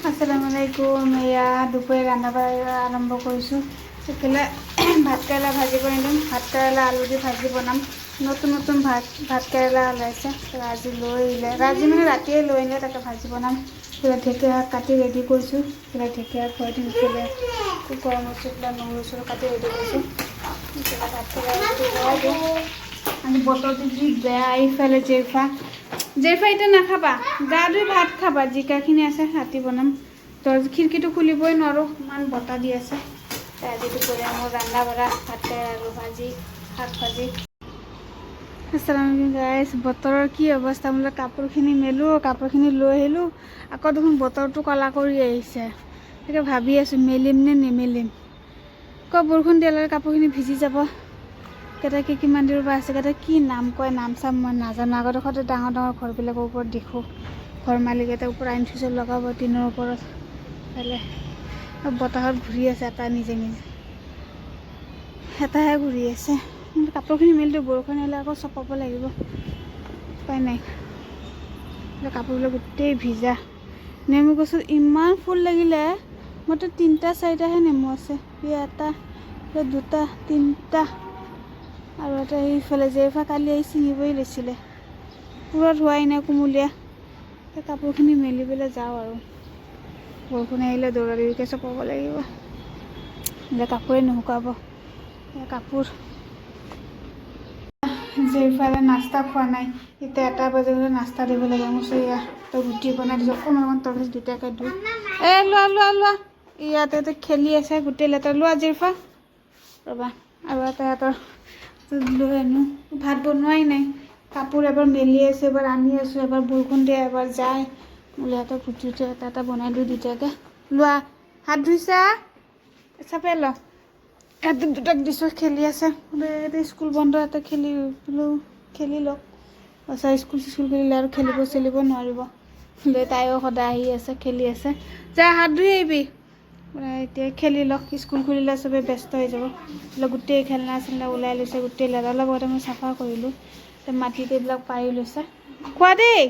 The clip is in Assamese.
আসসালামু আলাইকুম। এয়া দুপৰীয়া ৰান্ধা বাঢ়া আৰম্ভ কৰিছোঁ। এইফালে ভাতকেৰেলা ভাজি বনাই ভাত কেৰেলা আলু দি ভাজি বনাম। নতুন ভাতকেৰেলা ওলাইছে, আজি লৈ আহিলে। আজি মানে ৰাতিয়ে লৈ আহিলে, তাকে ভাজি বনাম। এইফালে ঢেকীয়া শাক কাটি ৰেডি কৰিছোঁ। এইফালে ঢেকীয়া খুৱাই দিম। এইফালে কুকুৰা মচু নহৰু চৰু কাটি ৰেডি কৰিছোঁ। এইফালে ভাতকেৰেলা খুৱাই দিওঁ। আজি বতৰটো যি বেয়া। এইফালে জেফা এতিয়া নাখাবা, গা ধুই ভাত খাবা। জিকাখিনি আছে ৰাতি বনাম। তো খিৰিকীটো খুলিবই নোৱাৰোঁ, ইমান বতাহ দি আছে। আজি দুপৰীয়া মোৰ ৰান্ধা বঢ়া ভাতকেৰেলা আলু ভাজি, শাক ভাজি। আসসালামু গাইছ, বতৰৰ কি অৱস্থা। বোলে কাপোৰখিনি মেলোঁ, কাপোৰখিনি লৈ আহিলোঁ। আকৌ দেখোন বতৰটো ক'লা কৰি আহিছে। তাকে ভাবি আছোঁ মেলিম নে নেমেলিম। আকৌ বৰষুণ দিয়ালৈ কাপোৰখিনি ভিজি যাব। কেইটা কিমান দূৰ পৰা আছে, কেইটা কি নাম কয়, নাম চাম মই নাজানো। আগতে সদায় ডাঙৰ ঘৰবিলাকৰ ওপৰত দেখোঁ, ঘৰ মালিকেইটাৰ ওপৰত আইন ফিচৰ লগাব টিনৰ ওপৰত। ফালে বতাহত ঘূৰি আছে এটা নিজে এটাহে ঘূৰি আছে। কাপোৰখিনি মেলি দিওঁ, বৰষুণ আহিলে আকৌ চপাব লাগিব, উপায় নাই। কাপোৰবিলাক গোটেই ভিজা। নেমু গছত ইমান ফুল লাগিলে, মোৰতো 3-4টাহে নেমু আছে। এটা, দুটা, 3টা আৰু এটা এইফালে জেফা কালি আহি ছিঙিবই লৈছিলে। পুৰত হোৱাই নাই কুমলীয়া। কাপোৰখিনি মেলি পেলাই যাওঁ আৰু বৰষুণ আহিলে দৌৰা দৌৰিকৈ চপাব লাগিব। এতিয়া কাপোৰে নুশুকাব কাপোৰ। জেফালে নাস্তা খোৱা নাই, এতিয়া 1 বজাত নাস্তা দিব লাগে। মোৰ এয়া তই ৰুটি বনাই দিছোঁ, অকণমান তৰকাৰী দুটাকৈ দিওঁ। লোৱা ইয়াতে খেলি আছে, গোটেই লেতেৰা। লোৱা জেফা, ৰ'বা। আৰু এটা সিহঁতৰ লৈ আনো। ভাত বনোৱাই নাই, কাপোৰ এবাৰ মেলি আছোঁ, এবাৰ আনি আছোঁ, এবাৰ বৰষুণ দিয়ে, এবাৰ যায়। বোলে সিহঁতক ৰুটি এটা বনাই দিওঁ দুটাকৈ। লোৱা, হাত ধুইছা, চাপে ল। সিহঁতক দুটাক দিছোঁ, খেলি আছে। স্কুল বন্ধ, এটা খেলি লওক। তাৰপিছত স্কুল খুলিলে আৰু খেলিব নোৱাৰিব। তাইও সদায় আহি আছে, খেলি আছে। যা হাত ধুই আহিবি। এতিয়া খেলি লওক, স্কুল খুলিলে চবেই ব্যস্ত হৈ যাব। গোটেই খেলনা চেলনা ওলাই লৈছে, গোটেই লেতেৰা লগতে মই চাফা কৰিলোঁ। মাটিত এইবিলাক পাৰি লৈছে। খোৱা দেই।